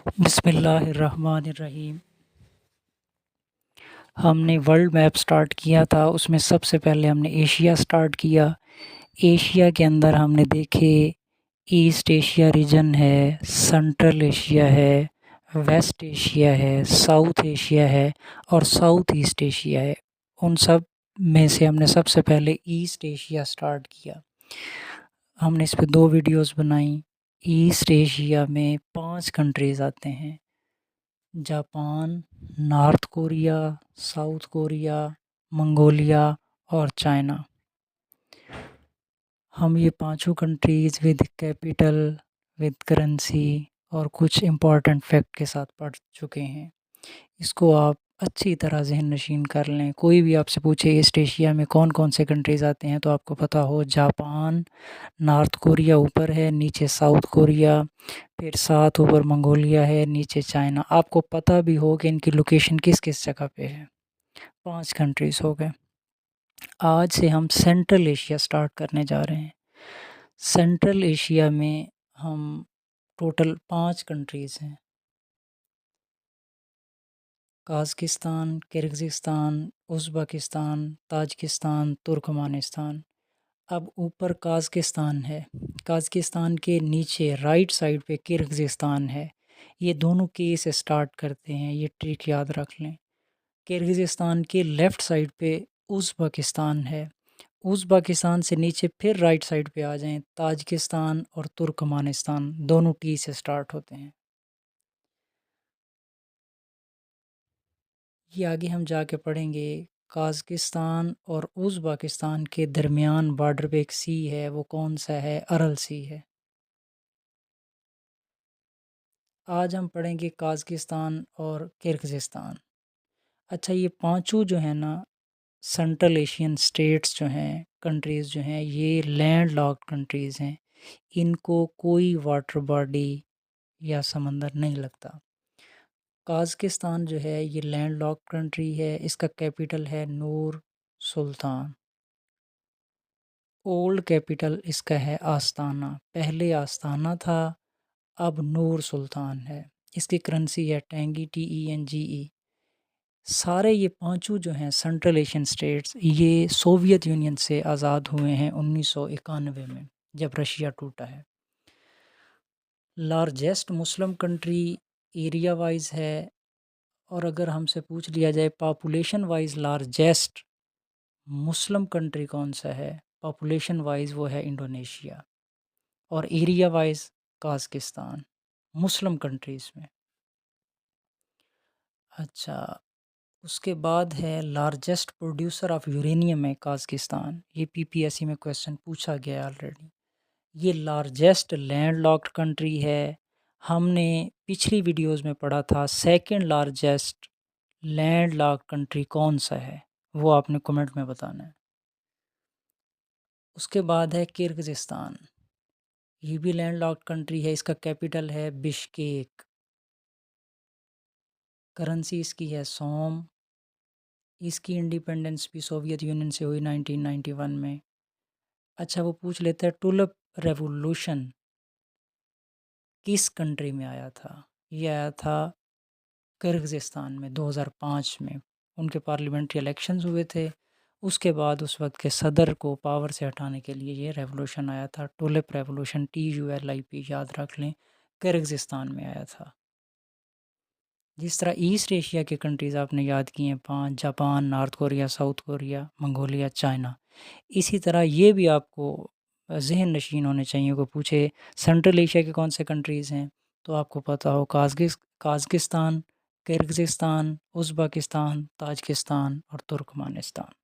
बिस्मिल्लाहिर्रहमानिर्रहीम। हमने world map start किया था, उसमें सबसे पहले हमने एशिया स्टार्ट किया। एशिया के अंदर हमने देखे ईस्ट एशिया रीजन है, सेंट्रल एशिया है, वेस्ट एशिया है, साउथ एशिया है और साउथ ईस्ट एशिया है। उन सब में से हमने सबसे पहले ईस्ट एशिया स्टार्ट किया। हमने इस पे 2 वीडियोस बनाई। ईस्ट एशिया में 5 कंट्रीज़ आते हैं: Japan, north Korea, south Korea, Mongolia और चाइना। हम ये पांचों countries with capital, with currency और कुछ इम्पॉर्टेंट फैक्ट के साथ पढ़ चुके हैं। इसको आप अच्छी तरह ज़हन नशीन कर लें। कोई भी आपसे पूछे ईस्ट एशिया में कौन कौन से कंट्रीज़ आते हैं तो आपको पता हो जापान, नॉर्थ कोरिया ऊपर है, नीचे साउथ कोरिया, फिर साथ ऊपर मंगोलिया है, नीचे चाइना। आपको पता भी हो कि इनकी लोकेशन किस किस जगह पे है। 5 कंट्रीज़ हो गए। आज से हम सेंट्रल एशिया स्टार्ट करने जा रहे हैं। सेंट्रल एशिया में हम टोटल 5 कंट्रीज़ हैं: काज़ाकिस्तान, किर्गिज़स्तान, उज़्बेकिस्तान, ताजिकिस्तान, तुर्कमानिस्तान। अब ऊपर काज़ाकिस्तान है, काज़ाकिस्तान के नीचे राइट साइड पे किर्गिज़स्तान है। ये दोनों के से स्टार्ट करते हैं, ये ट्रिक याद रख लें। किर्गिज़स्तान के लेफ़्ट साइड पे उज़्बेकिस्तान है। उज़्बेकिस्तान से नीचे फिर राइट साइड पे आ जाएं, ताजिकिस्तान और तुर्कमानिस्तान दोनों टी से स्टार्ट होते हैं। ये आगे हम जाके पढ़ेंगे। काज़ाकिस्तान और उज़्बेकिस्तान के दरमियान बॉर्डर पे एक सी है, वो कौन सा है? अरल सी है। आज हम पढ़ेंगे काज़ाकिस्तान और किर्गिज़स्तान। अच्छा, ये पांचों जो है ना सेंट्रल एशियन स्टेट्स जो हैं, कंट्रीज़ जो हैं, ये लैंड लॉक्ड कंट्रीज़ हैं। इनको कोई वाटर बॉडी या समंदर नहीं लगता। काज़ाकिस्तान जो है ये लैंड लॉक्ड कंट्री है। इसका कैपिटल है नूर सुल्तान। ओल्ड कैपिटल इसका है आस्ताना। पहले आस्ताना था, अब नूर सुल्तान है। इसकी करेंसी है टेंगी, TENGE। सारे ये पांचों जो हैं सेंट्रल एशियन स्टेट्स, ये सोवियत यूनियन से आज़ाद हुए हैं 1991 में, जब रशिया टूटा है। Largest Muslim country area wise है, और अगर हमसे पूछ लिया जाए population wise largest Muslim country कौन सा है, पॉपुलेशन वाइज वो है इंडोनेशिया, और एरिया वाइज काज़ाकिस्तान, मुस्लिम कंट्रीज़ में। अच्छा, उसके बाद है लार्जेस्ट प्रोड्यूसर ऑफ यूरेनियम है काज़ाकिस्तान। ये PPSC में क्वेश्चन पूछा गया ऑलरेडी। ये लार्जेस्ट लैंडलॉक्ड कंट्री है। हमने पिछली वीडियोस में पढ़ा था सेकंड लार्जेस्ट लैंडलॉक्ड कंट्री कौन सा है, वो आपने कमेंट में बताना है। उसके बाद है किर्गिज़स्तान। ये भी लैंडलॉक्ड कंट्री है। इसका कैपिटल है बिश्केक। करेंसी इसकी है सोम। इसकी इंडिपेंडेंस भी सोवियत यूनियन से हुई 1991 में। अच्छा, वो पूछ लेते हैं टुलिप रेवोल्यूशन किस कंट्री में आया था? ये आया था किर्गिज़स्तान में 2005 में। उनके पार्लियामेंट्री इलेक्शंस हुए थे। उसके बाद उस वक्त के सदर को पावर से हटाने के लिए ये रेवोल्यूशन आया था। टुलिप रेवोल्यूशन, TULIP, याद रख लें, किर्गिज़स्तान में आया था। जिस तरह ईस्ट एशिया के कंट्रीज़ आपने याद किए हैं 5: Japan, north Korea, south Korea, Mongolia, China. इसी तरह ये भी आपको ज़हन नशीन होने चाहिए। को पूछे सेंट्रल एशिया के कौन से कंट्रीज़ हैं, तो आपको पता हो काज़ाकिस्तान, किर्गिज़स्तान, उज़्बेकिस्तान, ताजिकिस्तान और तुर्कमानिस्तान।